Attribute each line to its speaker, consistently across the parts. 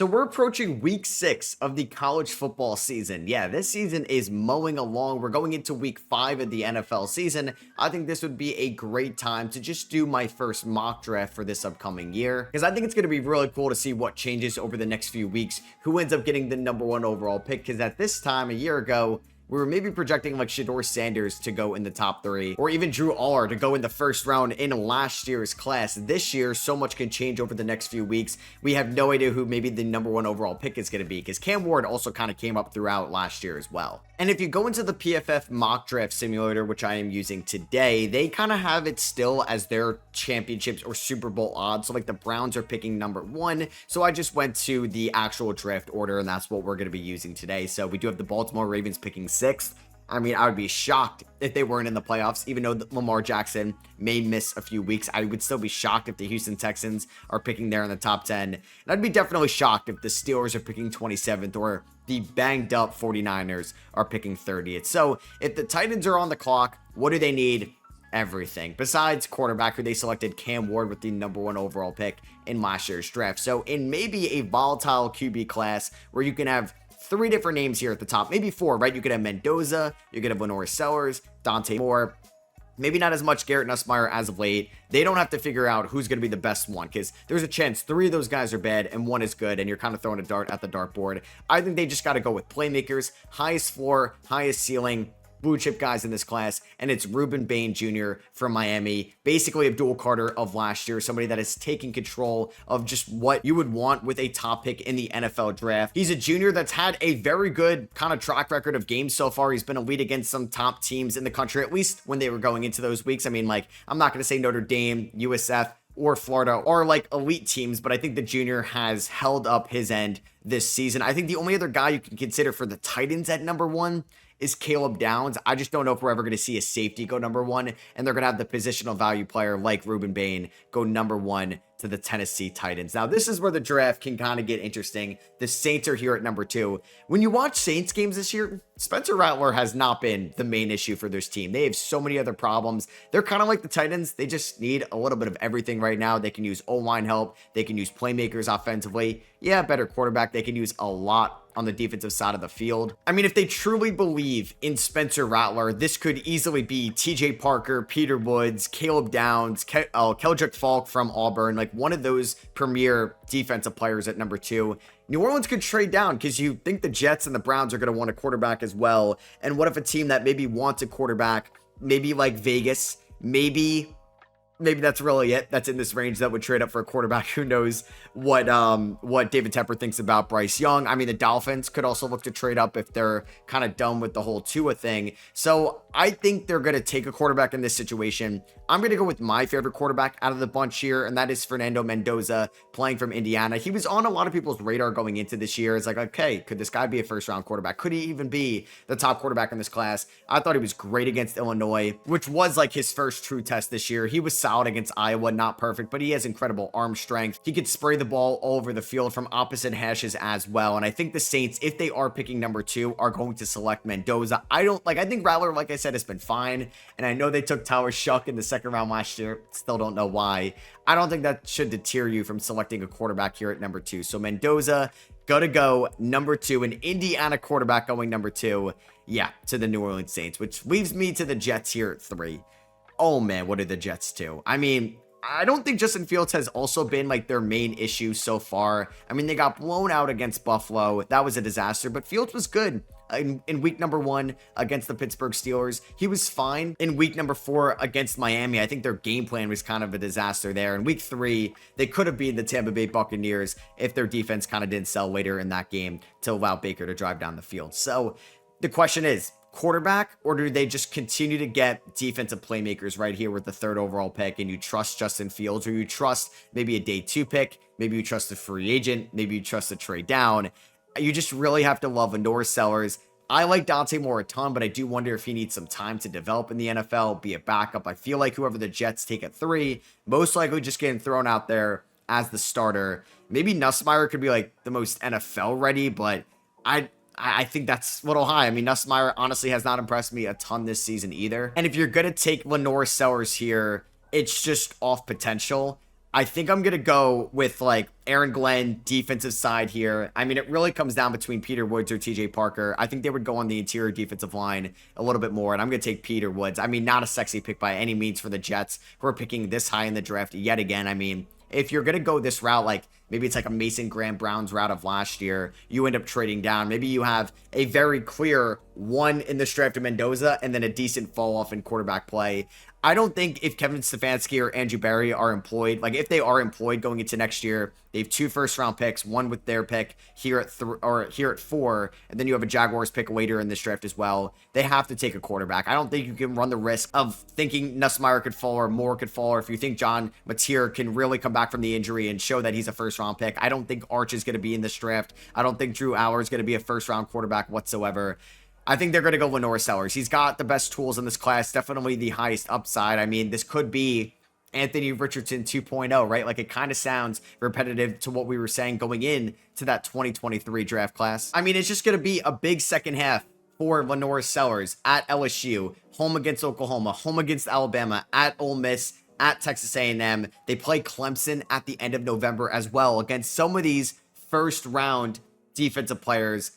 Speaker 1: So we're approaching week 6 of the college football season. Yeah, this season is mowing along. We're going into week 5 of the NFL season. I think this would be a great time to just do my first mock draft for this upcoming year, because I think it's going to be really cool to see what changes over the next few weeks, who ends up getting the number 1 overall pick, because at this time a year ago, we were maybe projecting like Shador Sanders to go in the top 3, or even Drew Aller to go in the first round in last year's class. This year, so much can change over the next few weeks. We have no idea who maybe the number 1 overall pick is going to be, because Cam Ward also kind of came up throughout last year as well. And if you go into the PFF mock draft simulator, which I am using today, they kind of have it still as their championships or Super Bowl odds. So like the Browns are picking number 1. So I just went to the actual draft order, and that's what we're going to be using today. So we do have the Baltimore Ravens picking 6th. I mean, I would be shocked if they weren't in the playoffs, even though Lamar Jackson may miss a few weeks. I would still be shocked if the Houston Texans are picking there in the top 10. And I'd be definitely shocked if the Steelers are picking 27th or the banged up 49ers are picking 30th. So if the Titans are on the clock, what do they need? Everything besides quarterback, who they selected Cam Ward with the number 1 overall pick in last year's draft. So in maybe a volatile QB class where you can have 3 different names here at the top, maybe 4, right? You could have Mendoza, you could have Lenore Sellers, Dante Moore, maybe not as much Garrett Nussmeier as of late. They don't have to figure out who's going to be the best one, because there's a chance 3 of those guys are bad and 1 is good, and you're kind of throwing a dart at the dartboard. I think they just got to go with playmakers, highest floor, highest ceiling, blue chip guys in this class, and it's Ruben Bain Jr. from Miami, basically Abdul Carter of last year, somebody that is taking control of just what you would want with a top pick in the NFL draft. He's a junior that's had a very good kind of track record of games so far. He's been elite against some top teams in the country, at least when they were going into those weeks. I mean, like, I'm not going to say Notre Dame, USF, or Florida are like elite teams, but I think the junior has held up his end this season. I think the only other guy you can consider for the Titans at number 1 is Caleb Downs. I just don't know if we're ever going to see a safety go number 1, and they're going to have the positional value player like Ruben Bain go number 1 to the Tennessee Titans. Now, this is where the draft can kind of get interesting. The Saints are here at number 2. When you watch Saints games this year, Spencer Rattler has not been the main issue for this team. They have so many other problems. They're kind of like the Titans. They just need a little bit of everything right now. They can use O-line help. They can use playmakers offensively. Yeah, better quarterback. They can use a lot on the defensive side of the field. I mean, if they truly believe in Spencer Rattler, this could easily be TJ Parker, Peter Woods, Caleb Downs, Keldrick Falk from Auburn, like one of those premier defensive players at number 2. New Orleans could trade down, because you think the Jets and the Browns are going to want a quarterback as well. And what if a team that maybe wants a quarterback, maybe like Vegas, maybe that's really it, that's in this range, that would trade up for a quarterback? Who knows what David Tepper thinks about Bryce Young. I mean, the Dolphins could also look to trade up if they're kind of done with the whole Tua thing. So I think they're going to take a quarterback in this situation. I'm going to go with my favorite quarterback out of the bunch here, and that is Fernando Mendoza, playing from Indiana. He was on a lot of people's radar going into this year. It's like, okay, could this guy be a first-round quarterback? Could he even be the top quarterback in this class? I thought he was great against Illinois, which was like his first true test this year. He was solid against Iowa, not perfect, but he has incredible arm strength. He could spray the ball all over the field from opposite hashes as well. And I think the Saints, if they are picking number 2, are going to select Mendoza. I think Rattler, like I said, has been fine. And I know they took Tyler Shuck in the second round last year. Still don't know why. I don't think that should deter you from selecting a quarterback here at number 2. So Mendoza, gotta go number 2. An Indiana quarterback going number 2. Yeah, to the New Orleans Saints, which leaves me to the Jets here at 3. Oh man, what are the Jets do? I mean, I don't think Justin Fields has also been like their main issue so far. I mean, they got blown out against Buffalo. That was a disaster, but Fields was good in week number 1 against the Pittsburgh Steelers. He was fine in week number 4 against Miami. I think their game plan was kind of a disaster there. In week 3, they could have beaten the Tampa Bay Buccaneers if their defense kind of didn't sell later in that game to allow Baker to drive down the field. So the question is, quarterback, or do they just continue to get defensive playmakers right here with the 3rd overall pick, and you trust Justin Fields, or you trust maybe a day 2 pick, maybe you trust a free agent, maybe you trust a trade down? You just really have to love Lenore Sellers. I like Dante Moore a ton, but I do wonder if he needs some time to develop in the NFL, be a backup. I feel like whoever the Jets take at 3, most likely just getting thrown out there as the starter. Maybe Nussmeier could be like the most NFL ready, but I think that's a little high. I mean, Nussmeier honestly has not impressed me a ton this season either. And if you're going to take Lenore Sellers here, it's just off potential. I think I'm going to go with like Aaron Glenn, defensive side here. I mean, it really comes down between Peter Woods or TJ Parker. I think they would go on the interior defensive line a little bit more, and I'm going to take Peter Woods. I mean, not a sexy pick by any means for the Jets, who are picking this high in the draft yet again. I mean, if you're going to go this route, like maybe it's like a Mason Graham-Brown's route of last year, you end up trading down. Maybe you have a very clear one in this draft of Mendoza and then a decent fall off in quarterback play. I don't think if Kevin Stefanski or Andrew Berry are employed, like if they are employed going into next year, they have 2 first-round picks, one with their pick here at here at 4, and then you have a Jaguars pick later in this draft as well. They have to take a quarterback. I don't think you can run the risk of thinking Nussmeier could fall or Moore could fall, or if you think John Mateer can really come back from the injury and show that he's a first-round pick. I don't think Arch is going to be in this draft. I don't think Drew Aller is going to be a first-round quarterback whatsoever. I think they're going to go Lenore Sellers. He's got the best tools in this class, definitely the highest upside. I mean, this could be Anthony Richardson 2.0, right? Like, it kind of sounds repetitive to what we were saying going in to that 2023 draft class. I mean, it's just going to be a big second half for Lenore Sellers at LSU, home against Oklahoma, home against Alabama, at Ole Miss, at Texas A&M. They play Clemson at the end of November as well against some of these first-round defensive players.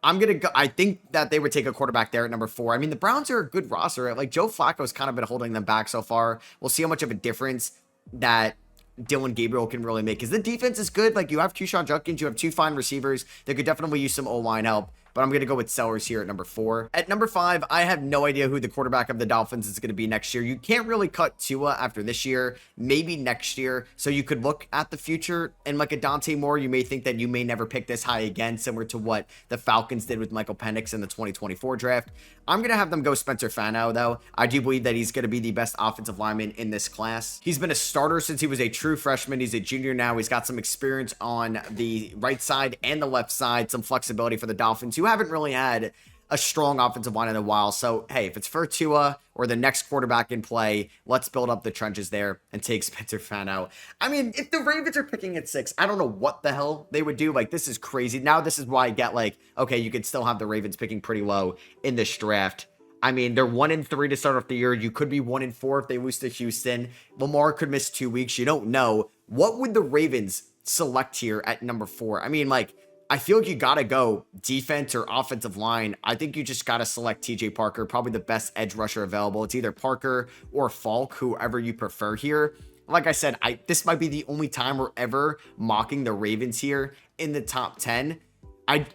Speaker 1: I think that they would take a quarterback there at number 4. I mean, the Browns are a good roster. Like, Joe Flacco's kind of been holding them back so far. We'll see how much of a difference that Dylan Gabriel can really make, because the defense is good. Like, you have Keyshawn Judkins, you have 2 fine receivers. They could definitely use some O-line help. But I'm going to go with Sellers here at number 4. At number 5, I have no idea who the quarterback of the Dolphins is going to be next year. You can't really cut Tua after this year, maybe next year. So you could look at the future, and like a Dante Moore, you may think that you may never pick this high again, similar to what the Falcons did with Michael Penix in the 2024 draft. I'm going to have them go Spencer Fano, though. I do believe that he's going to be the best offensive lineman in this class. He's been a starter since he was a true freshman. He's a junior now. He's got some experience on the right side and the left side, some flexibility for the Dolphins, who haven't really had a strong offensive line in a while. So, hey, if it's for Tua or the next quarterback in play, let's build up the trenches there and take Spencer Fano. I mean, if the Ravens are picking at 6, I don't know what the hell they would do. Like, this is crazy. Now, this is why I get like, okay, you could still have the Ravens picking pretty low in this draft. I mean, they're 1-3 to start off the year. You could be 1-4 if they lose to Houston. Lamar could miss 2 weeks. You don't know. What would the Ravens select here at number 4? I mean, like, I feel like you got to go defense or offensive line. I think you just got to select TJ Parker, probably the best edge rusher available. It's either Parker or Falk, whoever you prefer here. Like I said, this might be the only time we're ever mocking the Ravens here in the top 10.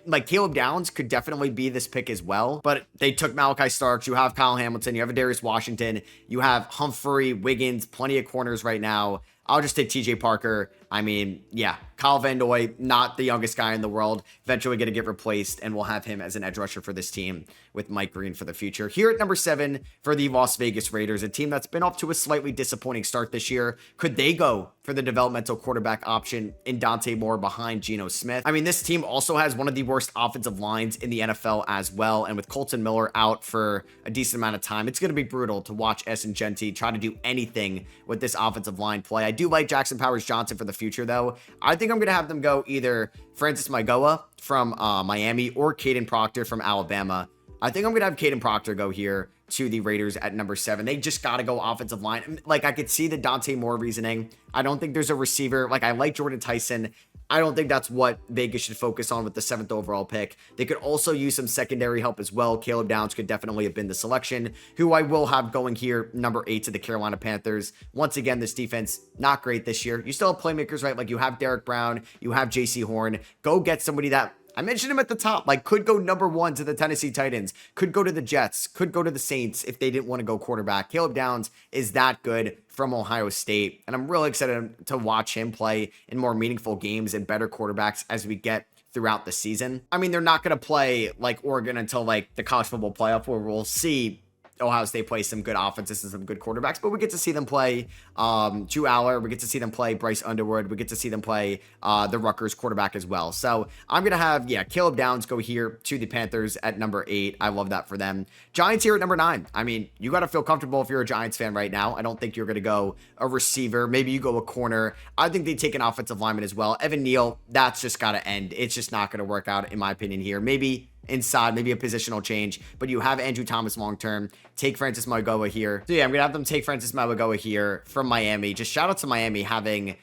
Speaker 1: Like Caleb Downs could definitely be this pick as well, but they took Malachi Starks. You have Kyle Hamilton, you have Darius Washington, you have Humphrey, Wiggins, plenty of corners right now. I'll just take TJ Parker. I mean, yeah, Kyle Van Noy, not the youngest guy in the world, eventually going to get replaced, and we'll have him as an edge rusher for this team with Mike Green for the future. Here at number 7 for the Las Vegas Raiders, a team that's been off to a slightly disappointing start this year. Could they go for the developmental quarterback option in Dante Moore behind Geno Smith? I mean, this team also has one of the worst offensive lines in the NFL as well, and with Colton Miller out for a decent amount of time, it's going to be brutal to watch Essen Genti try to do anything with this offensive line play. I do like Jackson Powers-Johnson for the future, though. I think I'm going to have them go either Francis Maigoa from Miami or Caden Proctor from Alabama. I think I'm going to have Caden Proctor go here to the Raiders at number 7. They just got to go offensive line. Like, I could see the Dante Moore reasoning. I don't think there's a receiver. Like, I like Jordan Tyson. I don't think that's what Vegas should focus on with the 7th overall pick. They could also use some secondary help as well. Caleb Downs could definitely have been the selection, who I will have going here, number 8 to the Carolina Panthers. Once again, this defense, not great this year. You still have playmakers, right? Like, you have Derek Brown, you have J.C. Horn. Go get somebody that, I mentioned him at the top, like, could go number 1 to the Tennessee Titans, could go to the Jets, could go to the Saints if they didn't want to go quarterback. Caleb Downs is that good from Ohio State, and I'm really excited to watch him play in more meaningful games and better quarterbacks as we get throughout the season. I mean, they're not going to play like Oregon until like the college football playoff, where we'll see Ohio State play some good offenses and some good quarterbacks, but we get to see them play Drew Aller. We get to see them play Bryce Underwood. We get to see them play the Rutgers quarterback as well. So I'm going to have, Caleb Downs go here to the Panthers at number 8. I love that for them. Giants here at number 9. I mean, you got to feel comfortable if you're a Giants fan right now. I don't think you're going to go a receiver. Maybe you go a corner. I think they take an offensive lineman as well. Evan Neal, that's just got to end. It's just not going to work out, in my opinion, here. Maybe inside, maybe a positional change, but you have Andrew Thomas long-term. Take Francis Maigoa here. So yeah, I'm going to have them take Francis Maigoa here from Miami. Just shout out to Miami having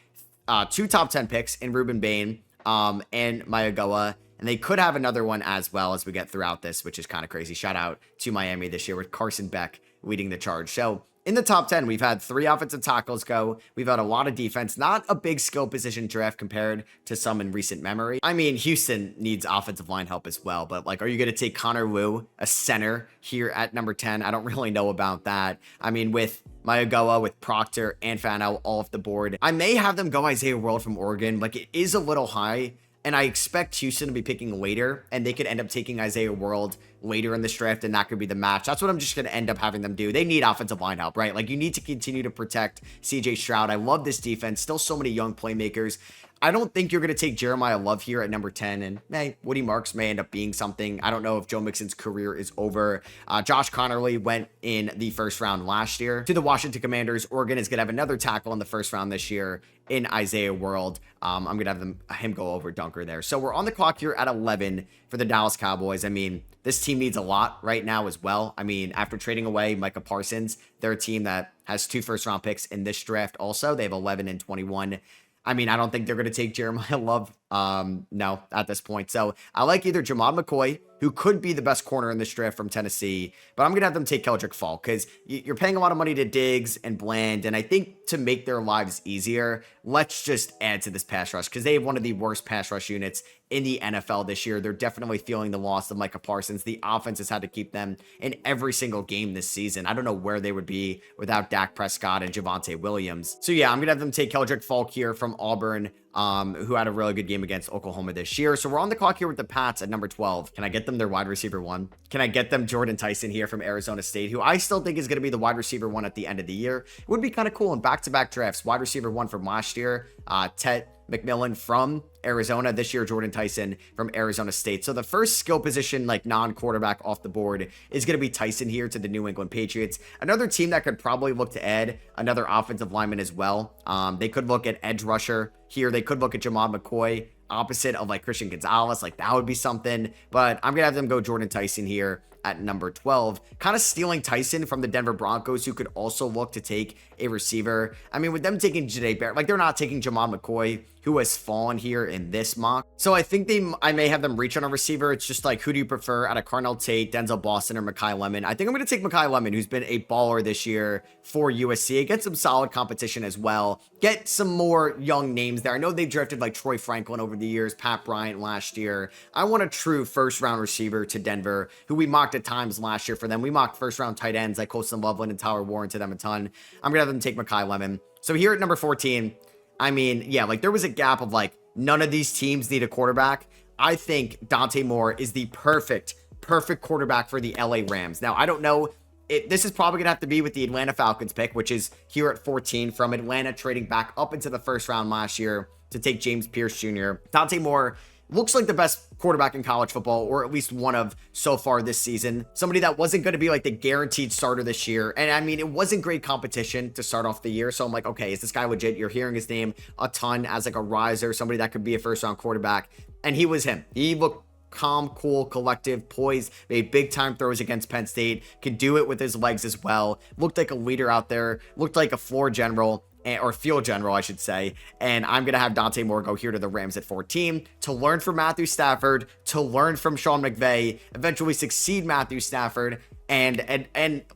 Speaker 1: two top 10 picks in Ruben Bain and Mayagoa. And they could have another one as well as we get throughout this, which is kind of crazy. Shout out to Miami this year with Carson Beck leading the charge. So in the top 10, we've had 3 offensive tackles go. We've had a lot of defense, not a big skill position draft compared to some in recent memory. I mean, Houston needs offensive line help as well, but like, are you going to take Connor Wu, a center, here at number 10? I don't really know about that. I mean, with Mayagoa, with Proctor and Fano all off the board, I may have them go Isaiah World from Oregon. Like, it is a little high. And I expect Houston to be picking later, and they could end up taking Isaiah World later in this draft, and that could be the match. That's what I'm just going to end up having them do. They need offensive line help, right? Like, you need to continue to protect CJ Stroud. I love this defense. Still so many young playmakers. I don't think you're going to take Jeremiah Love here at number 10, and hey, Woody Marks may end up being something. I don't know if Joe Mixon's career is over. Josh Connerly went in the first round last year to the Washington Commanders. Oregon is going to have another tackle in the first round this year in Isaiah World. I'm going to have him go over Dunker there. So we're on the clock here at 11 for the Dallas Cowboys. I mean, this team needs a lot right now as well. I mean, after trading away Micah Parsons, they're a team that has 2 first-round picks in this draft also. They have 11 and 21. I mean, I don't think they're going to take Jeremiah Love, no, at this point. So I like either Jamad McCoy, who could be the best corner in this draft from Tennessee, but I'm going to have them take Keldrick Falk because you're paying a lot of money to Diggs and Bland, and I think to make their lives easier, let's just add to this pass rush because they have one of the worst pass rush units in the NFL this year. They're definitely feeling the loss of Micah Parsons. The offense has had to keep them in every single game this season. I don't know where they would be without Dak Prescott and Javonte Williams. So yeah, I'm going to have them take Keldrick Falk here from Auburn, who had a really good game against Oklahoma this year. So we're on the clock here with the Pats at number 12. Can I get them their wide receiver 1? Can I get them Jordan Tyson here from Arizona State, who I still think is going to be the wide receiver 1 at the end of the year? It would be kind of cool in back-to-back drafts. Wide receiver 1 from last year, Tet McMillan from Arizona. This year, Jordan Tyson from Arizona State. So the first skill position, like non-quarterback off the board, is going to be Tyson here to the New England Patriots. Another team that could probably look to add another offensive lineman as well. They could look at edge rusher here. They could look at Jamad McCoy, opposite of like Christian Gonzalez. Like, that would be something. But I'm going to have them go Jordan Tyson here at number 12, kind of stealing Tyson from the Denver Broncos, who could also look to take a receiver. I mean, with them taking Jahdae Barrett, like, they're not taking Jamad McCoy, who has fallen here in this mock. So I think I may have them reach on a receiver. It's just like, who do you prefer out of Carnell Tate, Denzel Boston, or Mekhi Lemon? I think I'm going to take Mekhi Lemon, who's been a baller this year for USC. Get some solid competition as well. Get some more young names there. I know they drafted like Troy Franklin over the years, Pat Bryant last year. I want a true first-round receiver to Denver, who we mocked at times last year for them. We mocked first-round tight ends like Colston Loveland and Tyler Warren to them a ton. I'm going to have them take Mekhi Lemon. So here at number 14, I mean, yeah, like, there was a gap of like, none of these teams need a quarterback. I think Dante Moore is the perfect quarterback for the LA Rams. Now, I don't know. This is probably going to have to be with the Atlanta Falcons pick, which is here at 14 from Atlanta trading back up into the first round last year to take James Pierce Jr. Dante Moore looks like the best quarterback in college football, or at least one of so far this season. Somebody that wasn't going to be like the guaranteed starter this year. And I mean, it wasn't great competition to start off the year. So I'm like, okay, is this guy legit? You're hearing his name a ton as like a riser, somebody that could be a first round quarterback. And he was him. He looked calm, cool, collective, poised, made big time throws against Penn State, could do it with his legs as well. Looked like a leader out there, looked like a floor general. Or field general, I should say. And I'm going to have Dante Moore go here to the Rams at 14 to learn from Matthew Stafford, to learn from Sean McVay, eventually succeed Matthew Stafford, and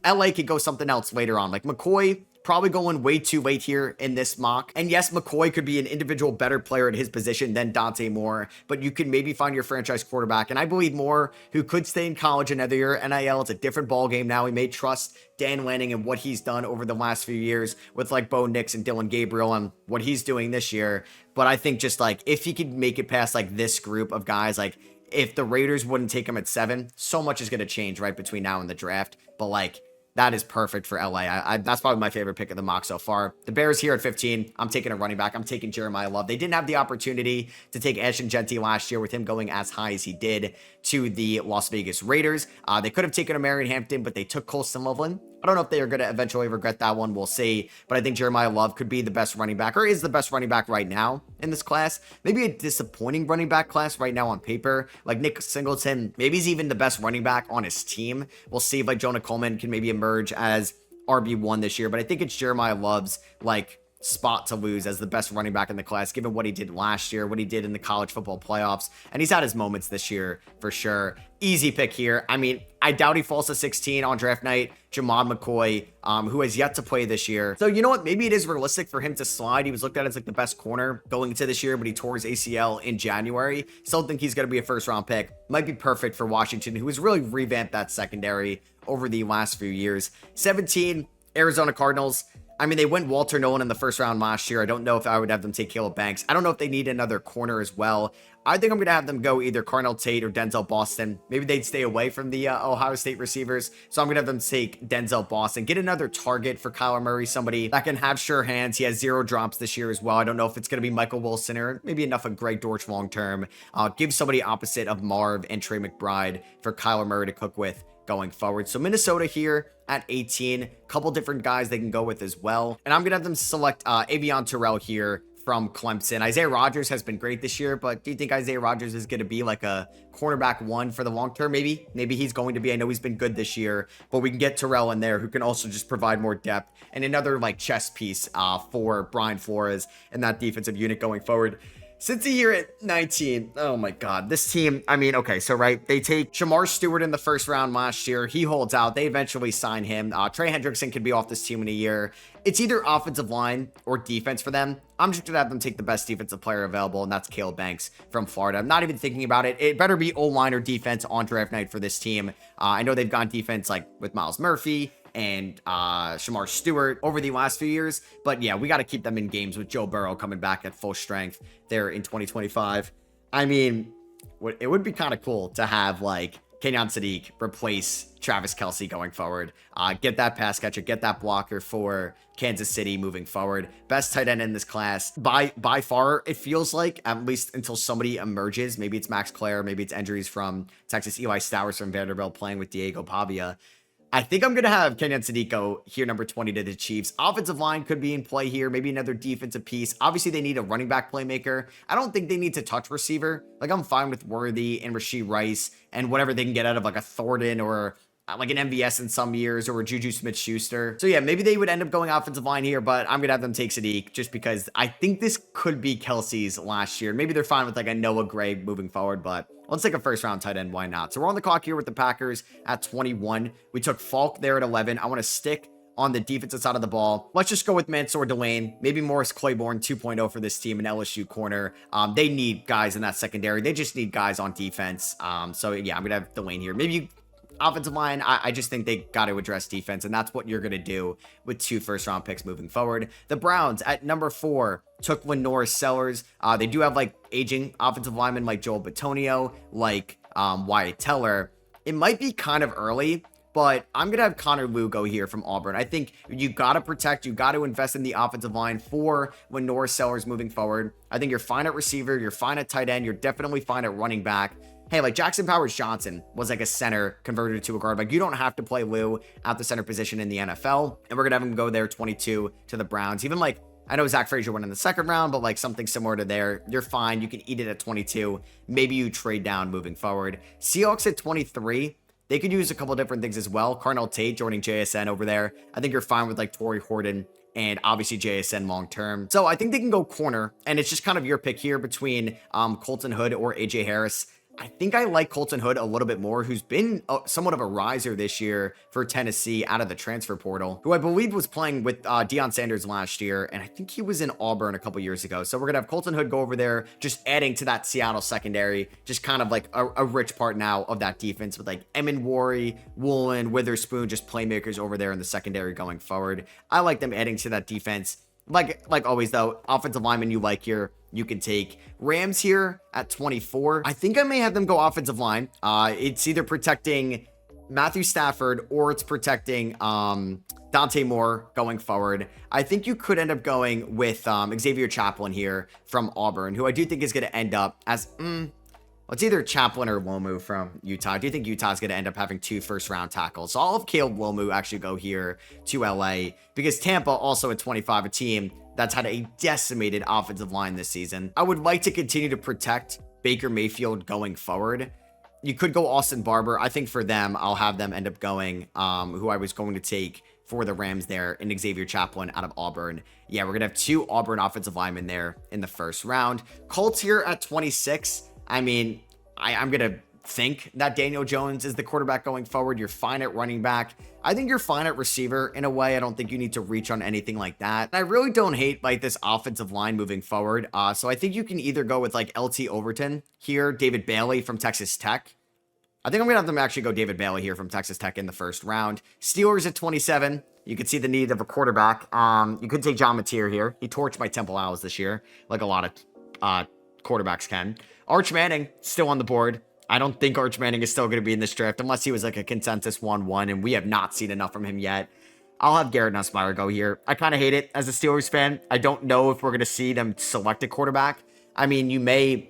Speaker 1: LA could go something else later on. Like McCoy, probably going way too late here in this mock. And yes, McCoy could be an individual better player at his position than Dante Moore, but you can maybe find your franchise quarterback. And I believe Moore, who could stay in college another year. NIL, it's a different ball game now. We may trust Dan Lanning and what he's done over the last few years with like Bo Nix and Dylan Gabriel and what he's doing this year. But I think just like, if he could make it past like this group of guys, like if the Raiders wouldn't take him at 7, so much is going to change right between now and the draft. But like, that is perfect for LA. That's probably my favorite pick of the mock so far. The Bears here at 15. I'm taking a running back. I'm taking Jeremiah Love. They didn't have the opportunity to take Ashton Genty last year with him going as high as he did to the Las Vegas Raiders. They could have taken a Marion Hampton, but they took Colston Loveland. I don't know if they are going to eventually regret that one. We'll see. But I think Jeremiah Love could be the best running back, or is the best running back right now in this class. Maybe a disappointing running back class right now on paper. Like Nick Singleton, maybe he's even the best running back on his team. We'll see if like Jonah Coleman can maybe emerge as RB1 this year. But I think it's Jeremiah Love's like spot to lose as the best running back in the class, given what he did last year, what he did in the college football playoffs. And he's had his moments this year for sure. Easy pick here. I mean, I doubt he falls to 16 on draft night. Jamad McCoy, who has yet to play this year. So you know what? Maybe it is realistic for him to slide. He was looked at as like the best corner going into this year, but he tore his ACL in January. Still think he's going to be a first round pick. Might be perfect for Washington, who has really revamped that secondary over the last few years. 17, Arizona Cardinals. I mean, they went Walter Nolan in the first round last year. I don't know if I would have them take Caleb Banks. I don't know if they need another corner as well. I think I'm going to have them go either Carnell Tate or Denzel Boston. Maybe they'd stay away from the Ohio State receivers. So I'm going to have them take Denzel Boston. Get another target for Kyler Murray, somebody that can have sure hands. He has 0 drops this year as well. I don't know if it's going to be Michael Wilson or maybe enough of Greg Dortch long term. Give somebody opposite of Marv and Trey McBride for Kyler Murray to cook with going forward. So Minnesota here at 18, couple different guys they can go with as well. And I'm going to have them select Avion Terrell here from Clemson. Isaiah Rodgers has been great this year, but do you think Isaiah Rodgers is going to be like a cornerback 1 for the long term? Maybe he's going to be. I know he's been good this year, but we can get Terrell in there who can also just provide more depth and another like chess piece for Brian Flores and that defensive unit going forward. Cincy here at 19. Oh my God. This team, I mean, okay, so right, they take Shamar Stewart in the first round last year. He holds out. They eventually sign him. Trey Hendrickson could be off this team in a year. It's either offensive line or defense for them. I'm just going to have them take the best defensive player available, and that's Caleb Banks from Florida. I'm not even thinking about it. It better be O-line or defense on draft night for this team. I know they've gone defense like with Miles Murphy and Shamar Stewart over the last few years. But yeah, we got to keep them in games with Joe Burrow coming back at full strength there in 2025. I mean, it would be kind of cool to have like Kenyon Sadiq replace Travis Kelce going forward. Get that pass catcher, get that blocker for Kansas City moving forward. Best tight end in this class by far, it feels like, at least until somebody emerges. Maybe it's Max Clare, maybe it's injuries from Texas, Eli Stowers from Vanderbilt playing with Diego Pavia. I think I'm going to have Kenyon Sadiq go here, number 20 to the Chiefs. Offensive line could be in play here. Maybe another defensive piece. Obviously, they need a running back playmaker. I don't think they need to touch receiver. Like, I'm fine with Worthy and Rashee Rice and whatever they can get out of, like, a Thornton or like an MVS in some years or a Juju Smith-Schuster. So, yeah, maybe they would end up going offensive line here, but I'm going to have them take Sadiq just because I think this could be Kelsey's last year. Maybe they're fine with, like, a Noah Gray moving forward, but let's take a first-round tight end. Why not? So we're on the clock here with the Packers at 21. We took Falk there at 11. I want to stick on the defensive side of the ball. Let's just go with Mansour Delane. Maybe Morris Claiborne 2.0 for this team, an LSU corner. They need guys in that secondary. They just need guys on defense. So, yeah, I'm going to have Delane here. Maybe offensive line, I just think they got to address defense, and that's what you're going to do with 2 first-round picks moving forward. The Browns at number 4 took Lenoir Sellers. They do have, like, aging offensive linemen like Joel Bitonio, like Wyatt Teller. It might be kind of early, but I'm going to have Connor Lew go here from Auburn. I think you got to protect, you got to invest in the offensive line for Lenoir Sellers moving forward. I think you're fine at receiver, you're fine at tight end, you're definitely fine at running back. Hey, like Jackson Powers Johnson was like a center converted to a guard. Like, you don't have to play Lou at the center position in the NFL. And we're going to have him go there 22 to the Browns. Even like, I know Zach Frazier went in the second round, but like something similar to there. You're fine. You can eat it at 22. Maybe you trade down moving forward. Seahawks at 23. They could use a couple different things as well. Carnell Tate joining JSN over there. I think you're fine with like Torrey Horton and obviously JSN long term. So I think they can go corner. And it's just kind of your pick here between Colton Hood or AJ Harris. I think I like Colton Hood a little bit more, who's been somewhat of a riser this year for Tennessee out of the transfer portal, who I believe was playing with Deion Sanders last year, and I think he was in Auburn a couple years ago. So we're going to have Colton Hood go over there, just adding to that Seattle secondary, just kind of like a rich part now of that defense with like Eminwari, Woolen, Witherspoon, just playmakers over there in the secondary going forward. I like them adding to that defense. Like always, though, offensive lineman you like here, you can take. Rams here at 24. I think I may have them go offensive line. It's either protecting Matthew Stafford or it's protecting Dante Moore going forward. I think you could end up going with Xavier Chaplin here from Auburn, who I do think is going to end up as... it's either Chaplin or Womu from Utah. I do think Utah's going to end up having 2 first-round tackles. So I'll have Caleb Womu actually go here to LA because Tampa also at 25, a team that's had a decimated offensive line this season. I would like to continue to protect Baker Mayfield going forward. You could go Austin Barber. I think for them, I'll have them end up going, who I was going to take for the Rams there, and Xavier Chaplin out of Auburn. Yeah, we're going to have 2 Auburn offensive linemen there in the first round. Colts here at 26. I mean, I'm going to think that Daniel Jones is the quarterback going forward. You're fine at running back. I think you're fine at receiver in a way. I don't think you need to reach on anything like that. And I really don't hate like this offensive line moving forward. So I think you can either go with like LT Overton here, David Bailey from Texas Tech. I think I'm going to have them actually go David Bailey here from Texas Tech in the first round. Steelers at 27. You could see the need of a quarterback. You could take John Mateer here. He torched my Temple Owls this year, like a lot of quarterbacks can. Arch Manning still on the board. I don't think Arch Manning is still going to be in this draft unless he was like a consensus 1-1, and we have not seen enough from him yet. I'll have Garrett Nussmeier go here. I kind of hate it as a Steelers fan. I don't know if we're going to see them select a quarterback. I mean, you may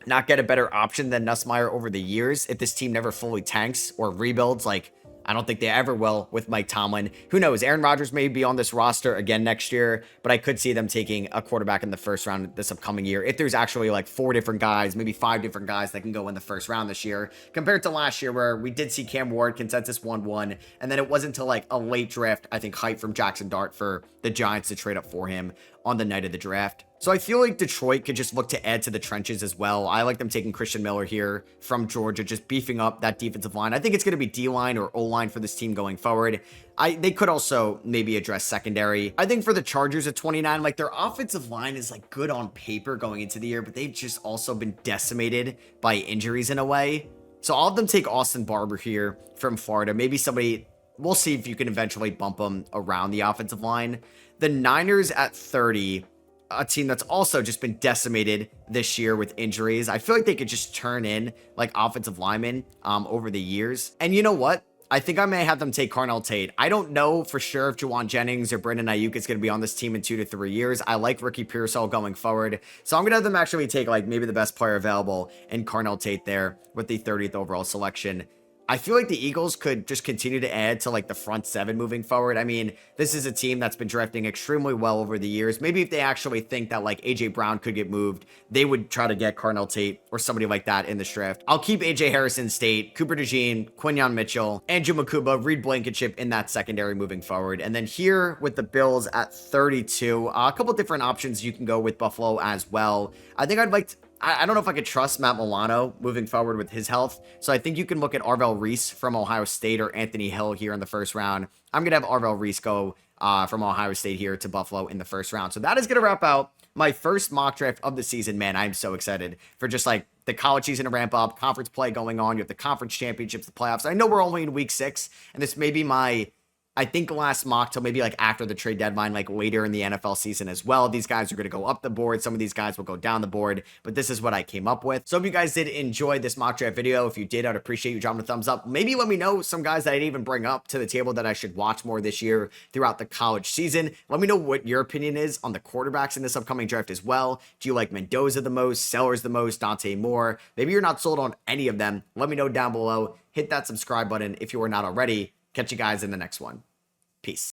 Speaker 1: not get a better option than Nussmeier over the years if this team never fully tanks or rebuilds. Like, I don't think they ever will with Mike Tomlin. Who knows? Aaron Rodgers may be on this roster again next year, but I could see them taking a quarterback in the first round this upcoming year. If there's actually like 4 different guys, maybe 5 different guys that can go in the first round this year, compared to last year where we did see Cam Ward consensus 1-1, and then it wasn't until like a late draft, I think, hype from Jackson Dart for the Giants to trade up for him on the night of the draft. So I feel like Detroit could just look to add to the trenches as well. I like them taking Christian Miller here from Georgia, just beefing up that defensive line. I think it's going to be D-line or O-line for this team going forward. They could also maybe address secondary. I think for the Chargers at 29, like their offensive line is like good on paper going into the year, but they've just also been decimated by injuries in a way. So I'll have them take Austin Barber here from Florida. Maybe somebody, we'll see if you can eventually bump them around the offensive line. The Niners at 30, a team that's also just been decimated this year with injuries. I feel like they could just turn in like offensive linemen over the years. And you know what? I think I may have them take Carnell Tate. I don't know for sure if Juwan Jennings or Brandon Ayuk is going to be on this team in 2 to 3 years. I like Ricky Pearsall going forward. So I'm going to have them actually take like maybe the best player available in Carnell Tate there with the 30th overall selection. I feel like the Eagles could just continue to add to like the front 7 moving forward. I mean, this is a team that's been drafting extremely well over the years. Maybe if they actually think that like AJ Brown could get moved, they would try to get Carnell Tate or somebody like that in this draft. I'll keep AJ Harrison State, Cooper DeJean, Quinyon Mitchell, Andrew Makuba, Reed Blankenship in that secondary moving forward. And then here with the Bills at 32, a couple different options you can go with Buffalo as well. I think I'd like to, I don't know if I could trust Matt Milano moving forward with his health. So I think you can look at Arvell Reese from Ohio State or Anthony Hill here in the first round. I'm going to have Arvell Reese go from Ohio State here to Buffalo in the first round. So that is going to wrap out my first mock draft of the season. Man, I'm so excited for just like the college season to ramp up, conference play going on. You have the conference championships, the playoffs. I know we're only in week 6, and this may be my, I think, last mock till maybe like after the trade deadline, like later in the NFL season as well. These guys are going to go up the board. Some of these guys will go down the board, but this is what I came up with. So if you guys did enjoy this mock draft video, if you did, I'd appreciate you dropping a thumbs up. Maybe let me know some guys that I didn't even bring up to the table that I should watch more this year throughout the college season. Let me know what your opinion is on the quarterbacks in this upcoming draft as well. Do you like Mendoza the most, Sellers the most, Dante Moore? Maybe you're not sold on any of them. Let me know down below. Hit that subscribe button if you are not already. Catch you guys in the next one. Peace.